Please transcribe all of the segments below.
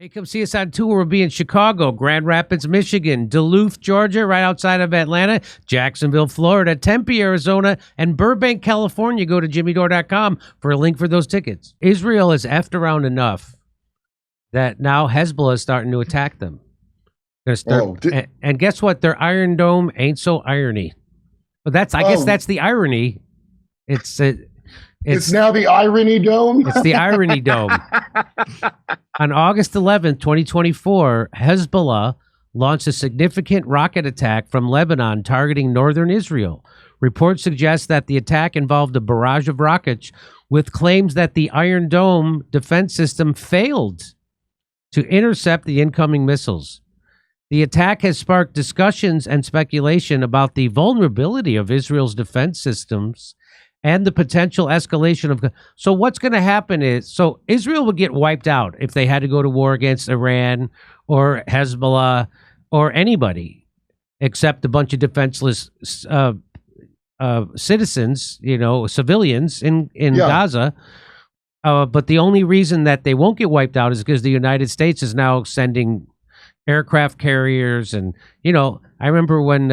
Hey, come see us on tour. We'll be in Chicago, Grand Rapids, Michigan, Duluth, Georgia, right outside of Atlanta, Jacksonville, Florida, Tempe, Arizona, and Burbank, California. Go to jimmydore.com for a link for those tickets. Israel has effed around enough that now Hezbollah is starting to attack them. And guess what? Their Iron Dome ain't so irony. But I guess that's the irony. It's now the Irony Dome. It's the Irony Dome. On August 11th, 2024, Hezbollah launched a significant rocket attack from Lebanon targeting northern Israel. Reports suggest that the attack involved a barrage of rockets with claims that the Iron Dome defense system failed to intercept the incoming missiles. The attack has sparked discussions and speculation about the vulnerability of Israel's defense systems and the potential escalation of... So what's going to happen is... So Israel would get wiped out if they had to go to war against Iran or Hezbollah or anybody except a bunch of defenseless citizens, civilians in Gaza. But the only reason that they won't get wiped out is because the United States is now sending aircraft carriers. And, I remember when...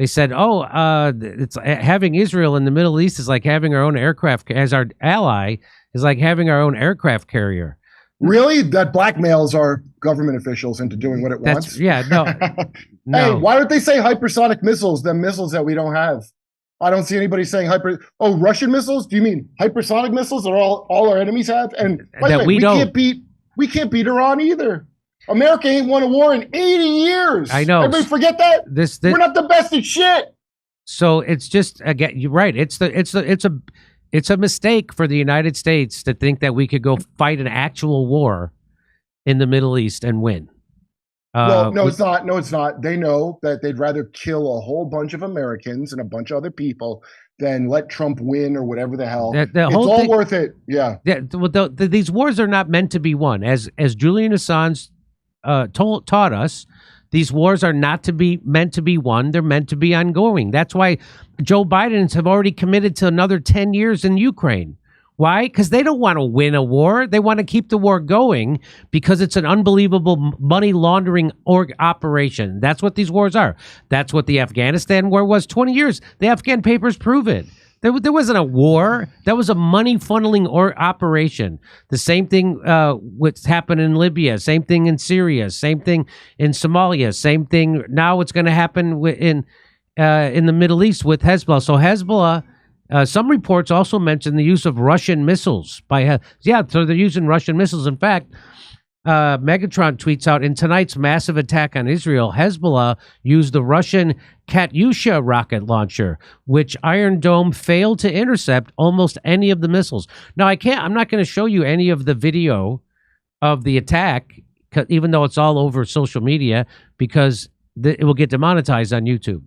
they said, it's having Israel in the Middle East is like having our own aircraft as our ally is like having our own aircraft carrier. Really? That blackmails our government officials into doing what it wants? No. Hey, why don't they say hypersonic missiles, the missiles that we don't have? I don't see anybody saying Russian missiles? Do you mean hypersonic missiles are all our enemies have? And by the way, we can't beat Iran either. America ain't won a war in 80 years. I know. Everybody forget that? We're not the best at shit. So it's just, again, you're right. It's a mistake for the United States to think that we could go fight an actual war in the Middle East and win. No, it's not. No, it's not. They know that they'd rather kill a whole bunch of Americans and a bunch of other people than let Trump win or whatever the hell. It's all worth it. Yeah. These wars are not meant to be won. As Julian Assange taught us, these wars are not meant to be won. They're meant to be ongoing. That's why Joe Biden's have already committed to another 10 years in Ukraine. Why? Because they don't want to win a war. They want to keep the war going because it's an unbelievable money laundering operation. That's what these wars are. That's what the Afghanistan war was 20 years. The Afghan papers prove it. There wasn't a war. That was a money funneling operation. The same thing what's happened in Libya. Same thing in Syria. Same thing in Somalia. Same thing now. It's going to happen in the Middle East with Hezbollah. So Hezbollah. Some reports also mention the use of Russian missiles so they're using Russian missiles. In fact, Megatron tweets out, in tonight's massive attack on Israel, Hezbollah used the Russian Katyusha rocket launcher, which Iron Dome failed to intercept almost any of the missiles. Now, I'm not going to show you any of the video of the attack, even though it's all over social media, because it will get demonetized on YouTube.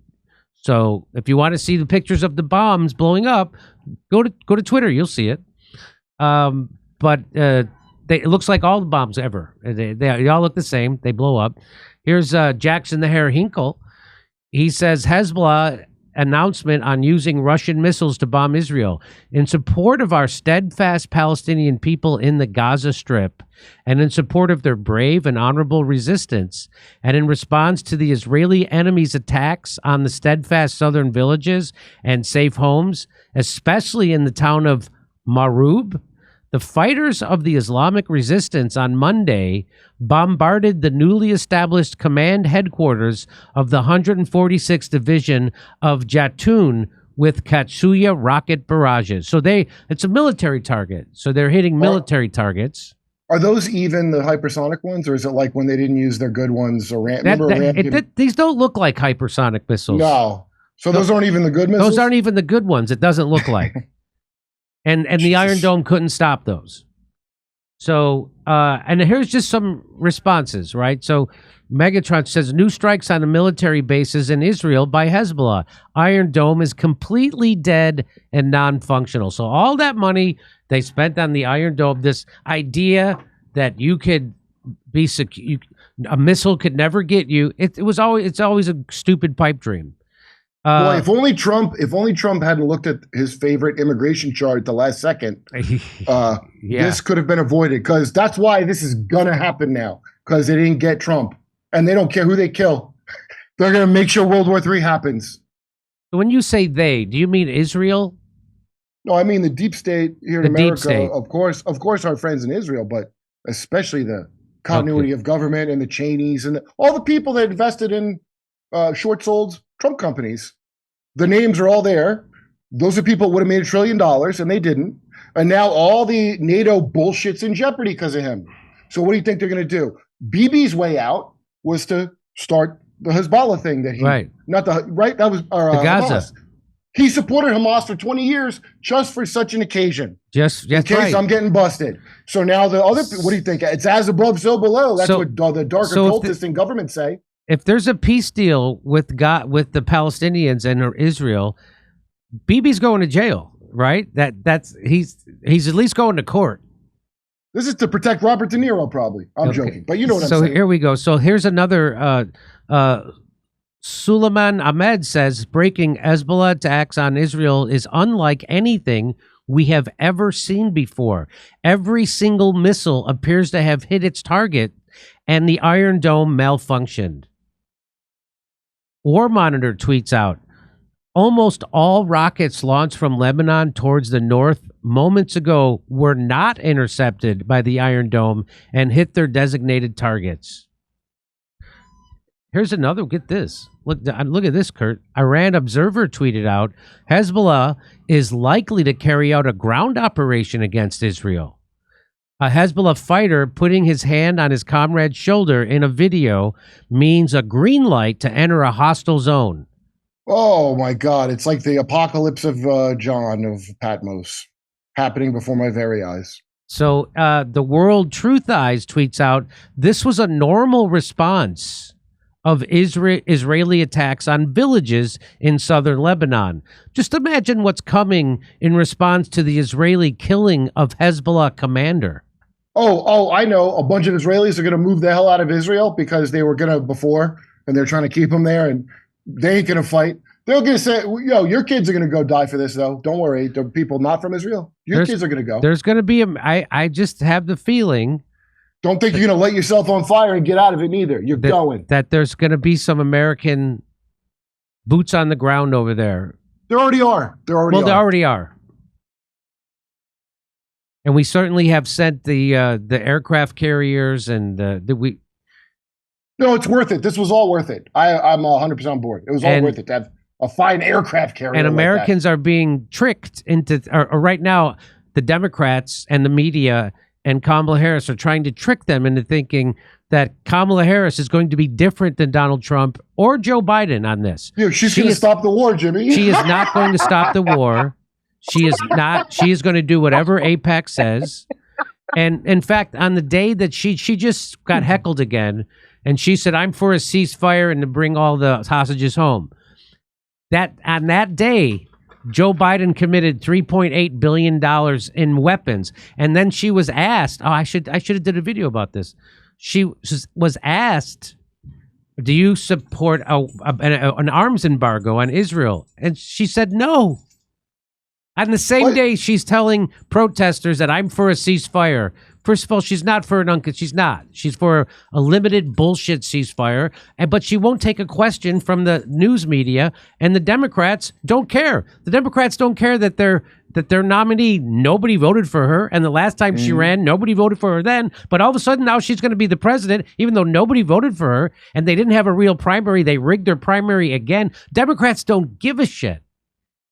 So if you want to see the pictures of the bombs blowing up, go to Twitter. You'll see it. It looks like all the bombs ever. They all look the same. They blow up. Here's Jackson the Hair Hinkle. He says Hezbollah announcement on using Russian missiles to bomb Israel in support of our steadfast Palestinian people in the Gaza Strip and in support of their brave and honorable resistance and in response to the Israeli enemy's attacks on the steadfast southern villages and safe homes, especially in the town of Marub. The fighters of the Islamic resistance on Monday bombarded the newly established command headquarters of the 146th Division of Jatoun with Katyusha rocket barrages. So it's a military target. So they're hitting military targets. Are those even the hypersonic ones, or is it like when they didn't use their good ones? These don't look like hypersonic missiles. No. So those aren't even the good missiles? Those aren't even the good ones. It doesn't look like. And the Iron Dome couldn't stop those. So, and here's just some responses, right? So Megatron says, new strikes on the military bases in Israel by Hezbollah. Iron Dome is completely dead and non-functional. So all that money they spent on the Iron Dome, this idea that you could be secure, a missile could never get you, it's always a stupid pipe dream. Boy, if only Trump hadn't looked at his favorite immigration chart at the last second, this could have been avoided. Because that's why this is gonna happen now. Because they didn't get Trump, and they don't care who they kill. They're gonna make sure World War III happens. When you say they, do you mean Israel? No, I mean the deep state here in America. Of course, our friends in Israel, but especially the continuity of government and the Cheneys and all the people that invested in short-sold Trump companies. The names are all there. Those are people who would have made $1 trillion, and they didn't. And now all the NATO bullshit's in jeopardy because of him. So what do you think they're going to do? Bibi's way out was to start the Hezbollah thing that he that was the Gaza. Hamas. He supported Hamas for 20 years just for such an occasion. In case I'm getting busted. So now the other, what do you think? It's as above, so below. That's what the darker cultists in government say. If there's a peace deal with the Palestinians and Israel, Bibi's going to jail, right? He's at least going to court. This is to protect Robert De Niro, probably. I'm joking, but you know what I'm saying. So here we go. So here's another. Suleiman Ahmed says breaking Hezbollah attacks on Israel is unlike anything we have ever seen before. Every single missile appears to have hit its target, and the Iron Dome malfunctioned. War Monitor tweets out, almost all rockets launched from Lebanon towards the north moments ago were not intercepted by the Iron Dome and hit their designated targets. Here's another. Get this. Look at this, Kurt. Iran Observer tweeted out, Hezbollah is likely to carry out a ground operation against Israel. A Hezbollah fighter putting his hand on his comrade's shoulder in a video means a green light to enter a hostile zone. Oh, my God. It's like the apocalypse of John of Patmos happening before my very eyes. So the World Truth Eyes tweets out, this was a normal response of Israeli attacks on villages in southern Lebanon. Just imagine what's coming in response to the Israeli killing of Hezbollah commander. Oh, I know. A bunch of Israelis are going to move the hell out of Israel because they were going to before, and they're trying to keep them there, and they ain't going to fight. They're going to say, your kids are going to go die for this, though. Don't worry. The people not from Israel, kids are going to go. There's going to be I just have the feeling. Don't think you're going to light yourself on fire and get out of it neither. You're going. That there's going to be some American boots on the ground over there. There already are. There already are. And we certainly have sent the aircraft carriers and we. No, it's worth it. This was all worth it. I'm 100% on board. It was all worth it to have a fine aircraft carrier. And Americans are being tricked into, or right now, the Democrats and the media and Kamala Harris are trying to trick them into thinking that Kamala Harris is going to be different than Donald Trump or Joe Biden on this. Yeah, she's going to stop the war, Jimmy. She is not going to stop the war. She is not. She is going to do whatever AIPAC says. And in fact, on the day that she just got heckled again, and she said, "I'm for a ceasefire and to bring all the hostages home." That on that day, Joe Biden committed $3.8 billion in weapons. And then she was asked, I should have did a video about this. She was asked, do you support an arms embargo on Israel? And she said no. On the same day, she's telling protesters that I'm for a ceasefire. First of all, she's not for she's not. She's for a limited bullshit ceasefire, but she won't take a question from the news media, and the Democrats don't care. The Democrats don't care that their nominee, nobody voted for her, and the last time she ran, nobody voted for her then, but all of a sudden now she's going to be the president, even though nobody voted for her, and they didn't have a real primary. They rigged their primary again. Democrats don't give a shit.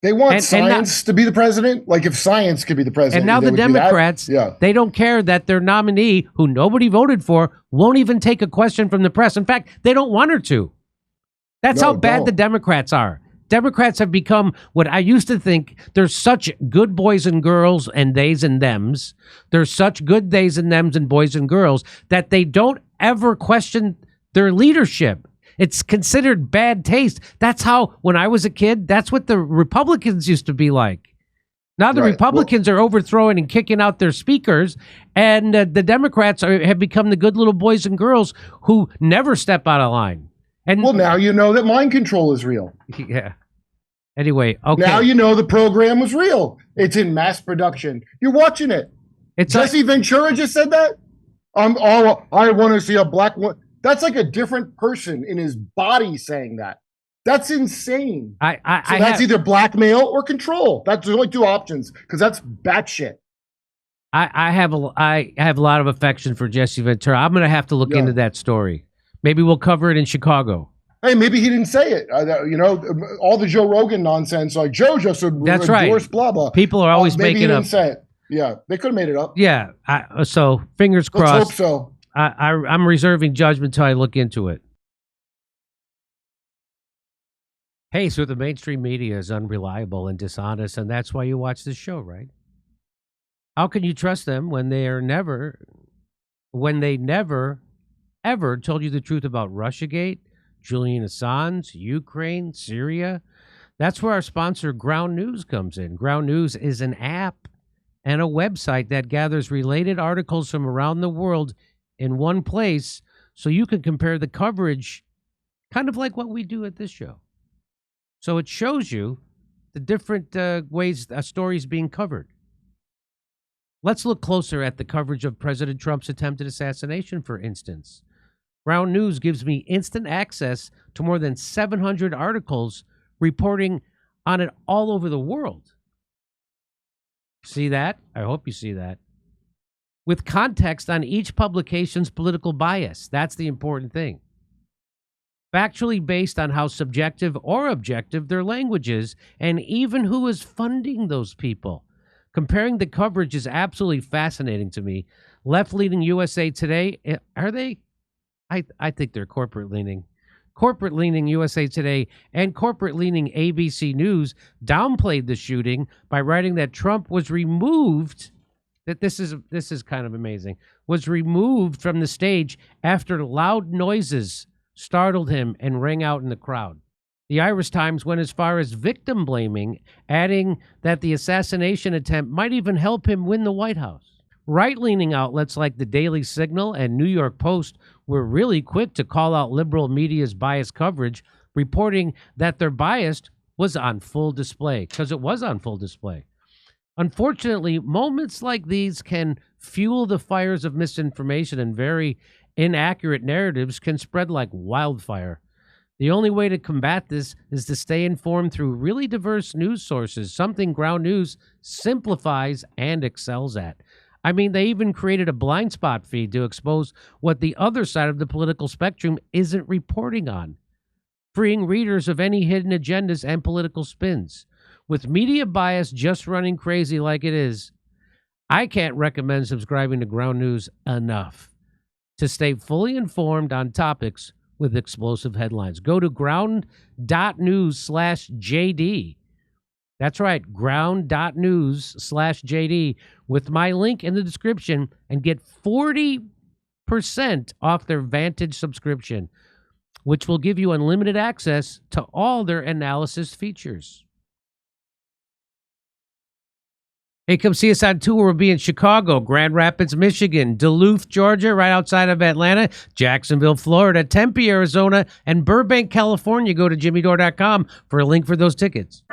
They want science to be the president. Like if science could be the president. And now the Democrats, they don't care that their nominee, who nobody voted for, won't even take a question from the press. In fact, they don't want her to. That's how bad the Democrats are. Democrats have become what I used to think. They're such good boys and girls and theys and thems. They're such good theys and thems and boys and girls that they don't ever question their leadership. It's considered bad taste. That's how, when I was a kid, that's what the Republicans used to be like. Now the Republicans are overthrowing and kicking out their speakers, and the Democrats have become the good little boys and girls who never step out of line. And now you know that mind control is real. Yeah. Anyway, okay. Now you know the program was real. It's in mass production. You're watching it. Jesse Ventura just said that. I want to see a black one. That's like a different person in his body saying that. That's insane. That's either blackmail or control. That's the only two options because that's batshit. I have a lot of affection for Jesse Ventura. I'm going to have to look into that story. Maybe we'll cover it in Chicago. Hey, maybe he didn't say it. All the Joe Rogan nonsense, like Joe just that's right. Blah blah. People are always making up. Maybe he didn't say it. Yeah, they could have made it up. Yeah. So fingers crossed. Let's hope so. I'm reserving judgment till I look into it. Hey, so the mainstream media is unreliable and dishonest, and that's why you watch this show, right? How can you trust them when they never, ever told you the truth about Russiagate, Julian Assange, Ukraine, Syria? That's where our sponsor, Ground News, comes in. Ground News is an app and a website that gathers related articles from around the world in one place so you can compare the coverage, kind of like what we do at this show. So it shows you the different ways a story is being covered. Let's look closer at the coverage of President Trump's attempted assassination, for instance. Ground News gives me instant access to more than 700 articles reporting on it all over the world. See that? I hope you see that. With context on each publication's political bias. That's the important thing. Factually based on how subjective or objective their language is, and even who is funding those people. Comparing the coverage is absolutely fascinating to me. Left-leaning USA Today, are they? I think they're corporate-leaning. Corporate-leaning USA Today and corporate-leaning ABC News downplayed the shooting by writing that Trump was removed, that this is kind of amazing, was removed from the stage after loud noises startled him and rang out in the crowd. The Irish Times went as far as victim blaming, adding that the assassination attempt might even help him win the White House. Right-leaning outlets like the Daily Signal and New York Post were really quick to call out liberal media's biased coverage, reporting that their bias was on full display, because it was on full display. Unfortunately, moments like these can fuel the fires of misinformation, and very inaccurate narratives can spread like wildfire. The only way to combat this is to stay informed through really diverse news sources, something Ground News simplifies and excels at. I mean, they even created a blind spot feed to expose what the other side of the political spectrum isn't reporting on, freeing readers of any hidden agendas and political spins. With media bias just running crazy like it is, I can't recommend subscribing to Ground News enough to stay fully informed on topics with explosive headlines. Go to ground.news/JD. That's right, ground.news/JD with my link in the description and get 40% off their Vantage subscription, which will give you unlimited access to all their analysis features. Hey, come see us on tour. We'll be in Chicago, Grand Rapids, Michigan, Duluth, Georgia, right outside of Atlanta, Jacksonville, Florida, Tempe, Arizona, and Burbank, California. Go to jimmydore.com for a link for those tickets.